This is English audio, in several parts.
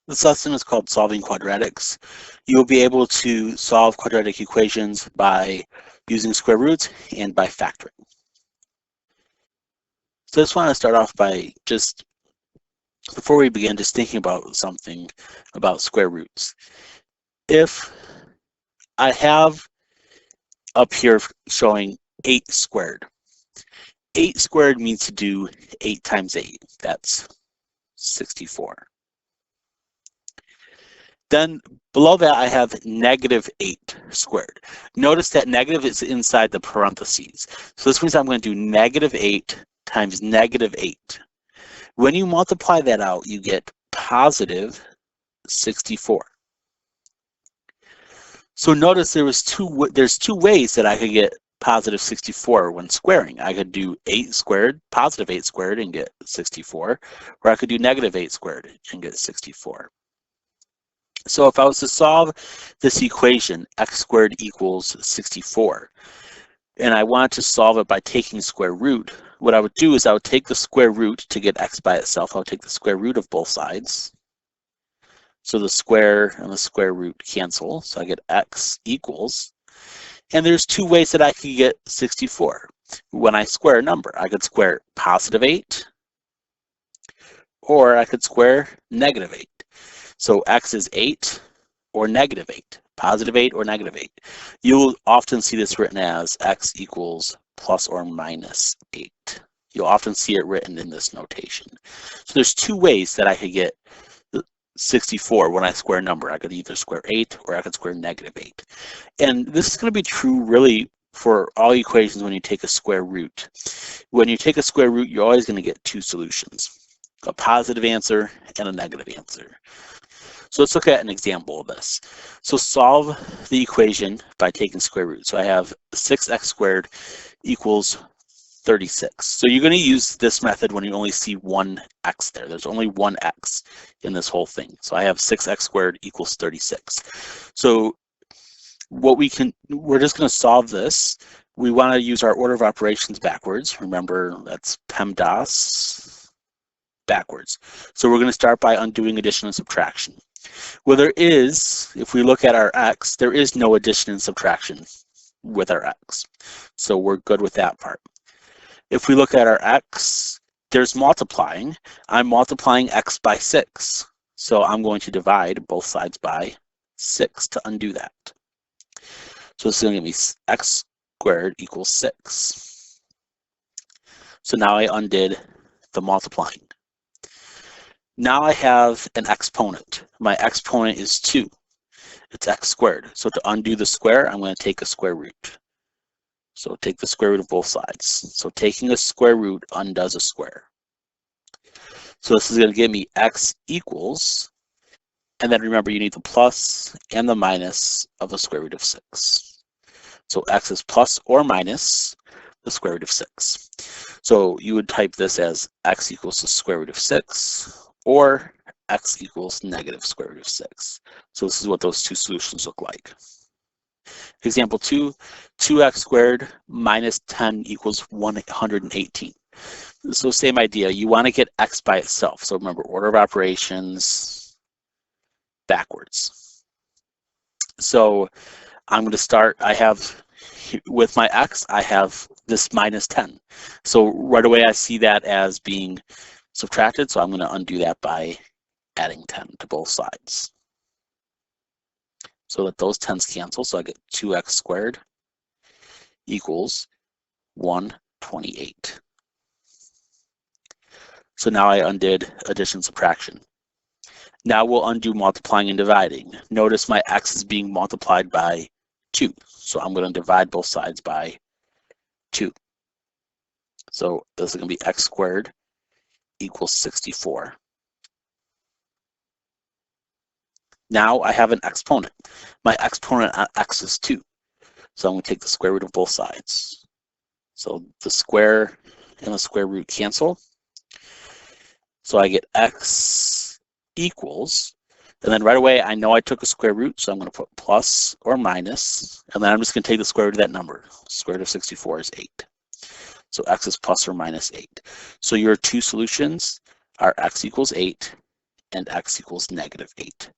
This lesson is called Solving Quadratics. You will be able to solve quadratic equations by using square roots and by factoring. So I just want to start off by before we begin, just thinking about something about square roots. If I have up here showing 8 squared, 8 squared means to do 8 times 8. That's 64. Then below that, I have negative 8 squared. Notice that negative is inside the parentheses. So this means I'm going to do negative 8 times negative 8. When you multiply that out, you get positive 64. So notice there's two ways that I could get positive 64 when squaring. I could do 8 squared, positive 8 squared, and get 64, or I could do negative 8 squared and get 64. So if I was to solve this equation, x squared equals 64, and I wanted to solve it by taking square root, what I would do is I would take the square root to get x by itself. I would take the square root of both sides. So the square and the square root cancel. So I get x equals. And there's two ways that I could get 64. When I square a number, I could square positive 8, or I could square negative 8. So x is 8 or negative 8, positive 8 or negative 8. You'll often see this written as x equals plus or minus 8. You'll often see it written in this notation. So there's two ways that I could get 64 when I square a number. I could either square 8 or I could square negative 8. And this is going to be true really for all equations when you take a square root. When you take a square root, you're always going to get two solutions, a positive answer and a negative answer. So let's look at an example of this. So solve the equation by taking square root. So I have 6x squared equals 36. So you're going to use this method when you only see one x there. There's only one x in this whole thing. So I have 6x squared equals 36. So we're just going to solve this. We want to use our order of operations backwards. Remember, that's PEMDAS backwards. So we're going to start by undoing addition and subtraction. Well, if we look at our x, there is no addition and subtraction with our x. So we're good with that part. If we look at our x, there's multiplying. I'm multiplying x by 6. So I'm going to divide both sides by 6 to undo that. So this is going to give me x squared equals 6. So now I undid the multiplying. Now I have an exponent. My exponent is 2. It's x squared. So to undo the square, I'm going to take a square root. So take the square root of both sides. So taking a square root undoes a square. So this is going to give me x equals, and then remember you need the plus and the minus of the square root of 6. So x is plus or minus the square root of 6. So you would type this as x equals the square root of 6, or x equals negative square root of 6. So this is what those two solutions look like. Example 2, 2x squared minus 10 equals 118. So same idea, you want to get x by itself. So remember, order of operations backwards. So I'm going to start, with my x, I have this minus 10. So right away I see that as being subtracted, so I'm going to undo that by adding 10 to both sides. So that those 10s cancel, so I get 2x squared equals 128. So now I undid addition subtraction. Now we'll undo multiplying and dividing. Notice my x is being multiplied by 2. So I'm going to divide both sides by 2. So this is going to be x squared equals 64. Now I have an exponent. My exponent on x is 2. So I'm going to take the square root of both sides. So the square and the square root cancel. So I get x equals, and then right away I know I took a square root, so I'm going to put plus or minus, and then I'm just going to take the square root of that number. Square root of 64 is 8. So x is plus or minus 8. So your two solutions are x equals 8 and x equals -8.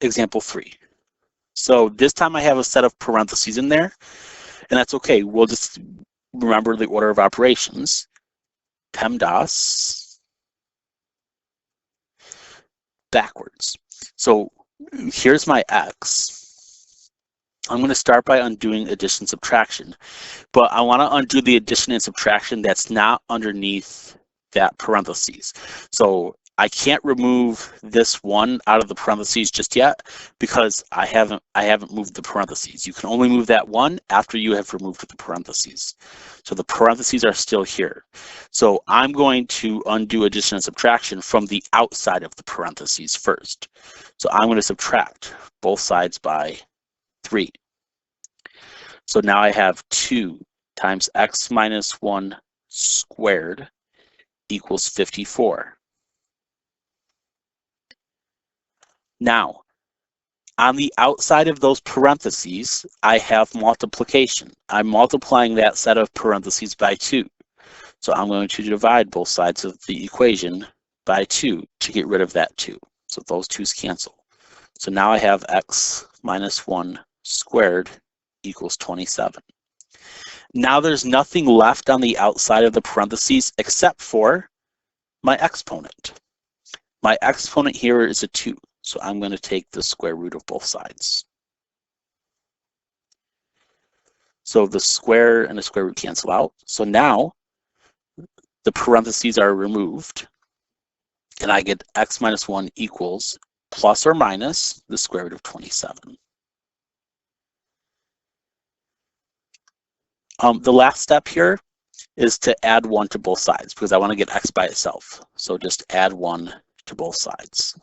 Example 3. So this time I have a set of parentheses in there, and that's okay. We'll just remember the order of operations. PEMDAS backwards. So here's my x. I'm going to start by undoing addition subtraction, but I want to undo the addition and subtraction that's not underneath that parentheses. So I can't remove this one out of the parentheses just yet because I haven't moved the parentheses. You can only move that one after you have removed the parentheses. So the parentheses are still here. So I'm going to undo addition and subtraction from the outside of the parentheses first. So I'm going to subtract both sides by 3. So now I have 2 times x minus 1 squared equals 54. Now, on the outside of those parentheses, I have multiplication. I'm multiplying that set of parentheses by 2. So I'm going to divide both sides of the equation by 2 to get rid of that 2. So those 2's cancel. So now I have x minus 1 squared equals 27. Now there's nothing left on the outside of the parentheses except for my exponent. My exponent here is a 2. So I'm going to take the square root of both sides. So the square and the square root cancel out. So now the parentheses are removed, and I get x minus 1 equals plus or minus the square root of 27. The last step here is to add 1 to both sides because I want to get x by itself. So just add 1 to both sides.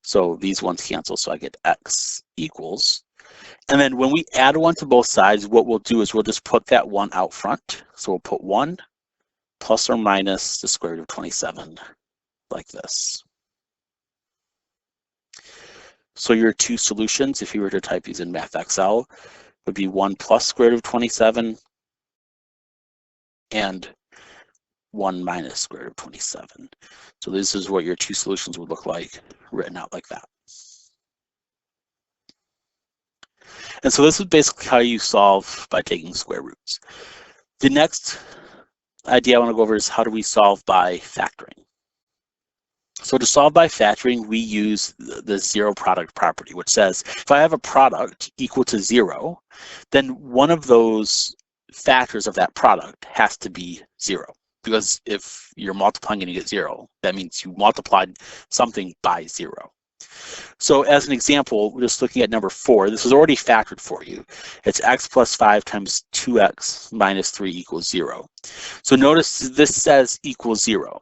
So these ones cancel, so I get x equals. And then when we add 1 to both sides, what we'll do is we'll just put that 1 out front. So we'll put 1 plus or minus the square root of 27, like this. So your 2 solutions, if you were to type these in Math Excel, would be 1 plus square root of 27 and 1 minus square root of 27. So this is what your 2 solutions would look like, written out like that. And so this is basically how you solve by taking square roots. The next idea I want to go over is how do we solve by factoring. So to solve by factoring, we use the zero product property, which says if I have a product equal to 0, then one of those factors of that product has to be 0. Because if you're multiplying and you get 0, that means you multiplied something by 0. So as an example, we're just looking at number 4. This is already factored for you. It's x plus 5 times 2x minus 3 equals 0. So notice this says equals 0.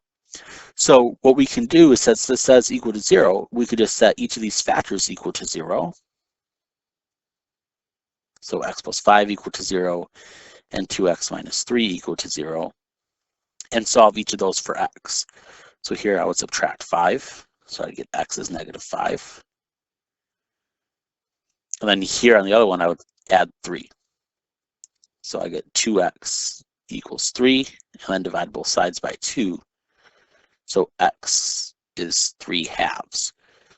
So what we can do is, since this says equal to 0, we could just set each of these factors equal to 0. So x plus 5 equal to 0 and 2x minus 3 equal to 0. And solve each of those for x. So here I would subtract 5. So I get x is -5. And then here on the other one, I would add 3. So I get 2x equals 3, and then divide both sides by 2. So x is 3/2.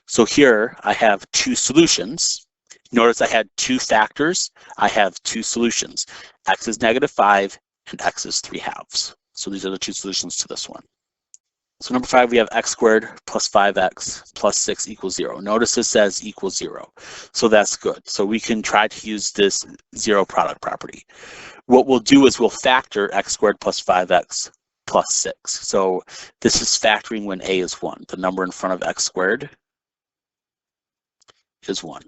So here I have 2 solutions. Notice I had 2 factors. I have 2 solutions. X is -5 and x is 3/2. So these are the 2 solutions to this one. So number 5, we have x squared plus 5x plus 6 equals 0. Notice it says equals 0. So that's good. So we can try to use this zero product property. What we'll do is we'll factor x squared plus 5x plus 6. So this is factoring when a is 1. The number in front of x squared is 1.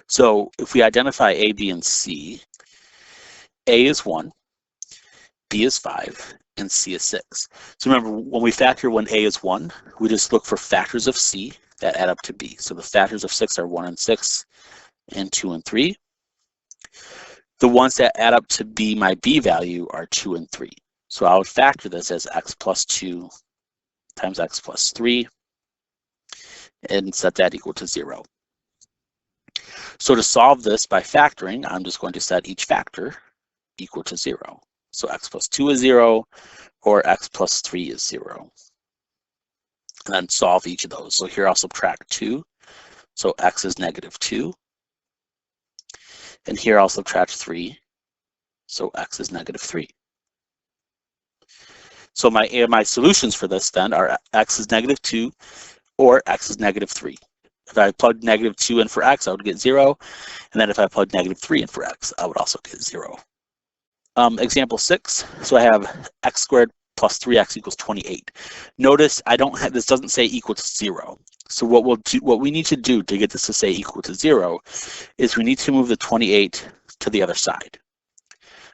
So if we identify a, b, and c, a is 1, b is 5, and c is 6. So remember, when we factor when a is 1, we just look for factors of c that add up to b. So the factors of 6 are 1 and 6, and 2 and 3. The ones that add up to b, my b value, are 2 and 3. So I would factor this as x plus 2 times x plus 3, and set that equal to 0. So to solve this by factoring, I'm just going to set each factor equal to 0. So x plus 2 is 0, or x plus 3 is 0. And then solve each of those. So here I'll subtract 2. So x is negative 2. And here I'll subtract 3. So x is negative 3. So my solutions for this then are x is negative 2 or x is negative 3. If I plugged negative 2 in for x, I would get 0. And then if I plugged negative 3 in for x, I would also get 0. Example 6. So I have x squared plus 3x equals 28. Notice I don't have, this doesn't say equal to 0. So what we need to do to get this to say equal to 0 is we need to move the 28 to the other side.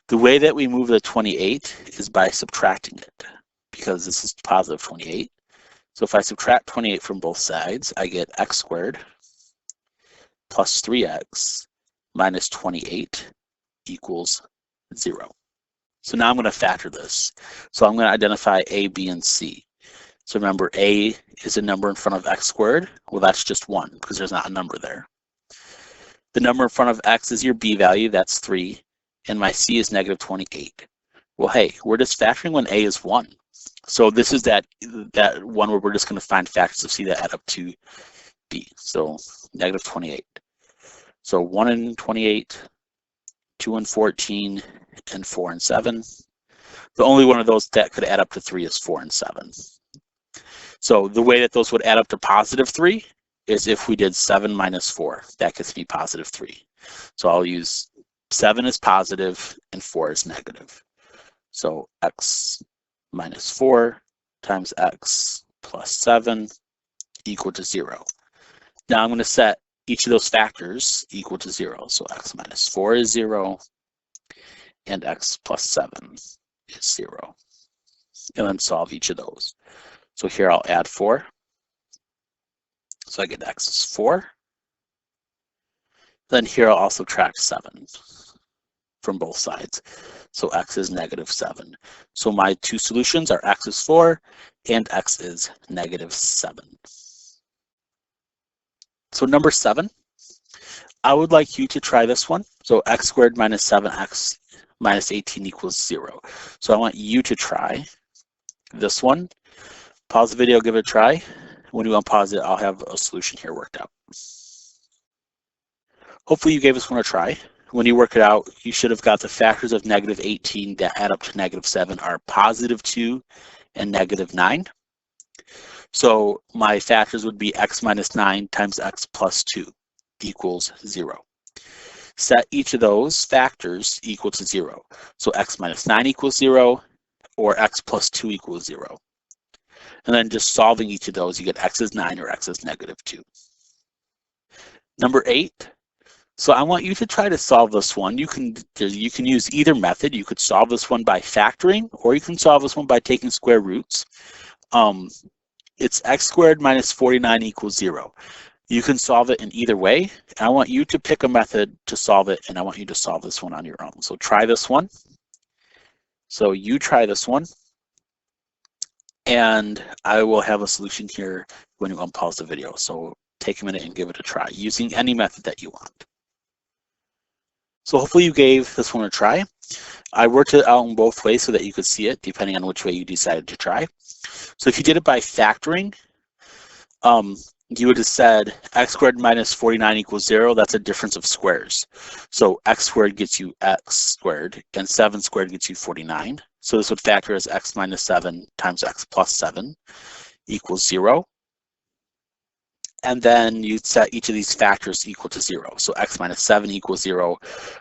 The way that we move the 28 is by subtracting it, because this is positive 28. So if I subtract 28 from both sides, I get x squared plus 3x minus 28 equals 0. So now I'm going to factor this. So I'm going to identify a, b, and c. So remember, a is a number in front of x squared. Well, that's just 1 because there's not a number there. The number in front of x is your b value, that's 3. And my c is negative 28. Well, hey, we're just factoring when a is 1. So this is that one where we're just going to find factors of c that add up to b. So negative 28. So 1 and 28, 2 and 14, and 4 and 7. The only one of those that could add up to 3 is 4 and 7. So the way that those would add up to positive 3 is if we did 7 minus 4. That gets me positive 3. So I'll use 7 is positive and 4 is negative. So x minus 4 times x plus 7 equal to 0. Now I'm going to set each of those factors equal to 0. So x minus 4 is 0 and x plus 7 is 0. And then solve each of those. So here I'll add 4. So I get x is 4. Then here I'll also subtract 7 from both sides. So x is negative 7. So my two solutions are x is 4 and x is negative 7. So number 7, I would like you to try this one. So x squared minus 7x minus 18 equals 0. So I want you to try this one. Pause the video, give it a try. When you unpause it, I'll have a solution here worked out. Hopefully you gave this one a try. When you work it out, you should have got the factors of negative 18 that add up to negative 7 are positive 2 and negative 9. So my factors would be x minus 9 times x plus 2 equals 0. Set each of those factors equal to 0. So x minus 9 equals 0 or x plus 2 equals 0. And then just solving each of those, you get x is 9 or x is negative 2. Number 8. So I want you to try to solve this one. You can use either method. You could solve this one by factoring, or you can solve this one by taking square roots. It's x squared minus 49 equals 0. You can solve it in either way. I want you to pick a method to solve it, and I want you to solve this one on your own. So try this one. So you try this one, and I will have a solution here when you unpause the video. So take a minute and give it a try using any method that you want. So hopefully you gave this one a try. I worked it out in both ways so that you could see it, depending on which way you decided to try. So if you did it by factoring, you would have said x squared minus 49 equals 0. That's a difference of squares. So x squared gets you x squared, and 7 squared gets you 49. So this would factor as x minus 7 times x plus 7 equals 0. And then you'd set each of these factors equal to 0. So x minus 7 equals 0,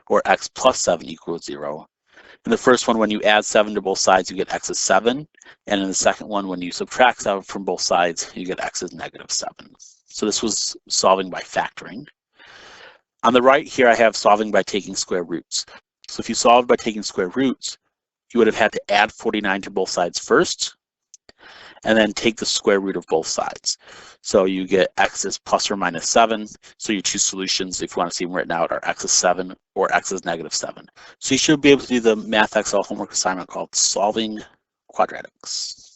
or x plus 7 equals 0. In the first one, when you add 7 to both sides, you get x is 7. And in the second one, when you subtract 7 from both sides, you get x is negative 7. So this was solving by factoring. On the right here, I have solving by taking square roots. So if you solved by taking square roots, you would have had to add 49 to both sides first, and then take the square root of both sides. So you get x is plus or minus 7. So your two solutions, if you want to see them written out, are x is 7 or x is negative 7. So you should be able to do the Math Excel homework assignment called Solving Quadratics.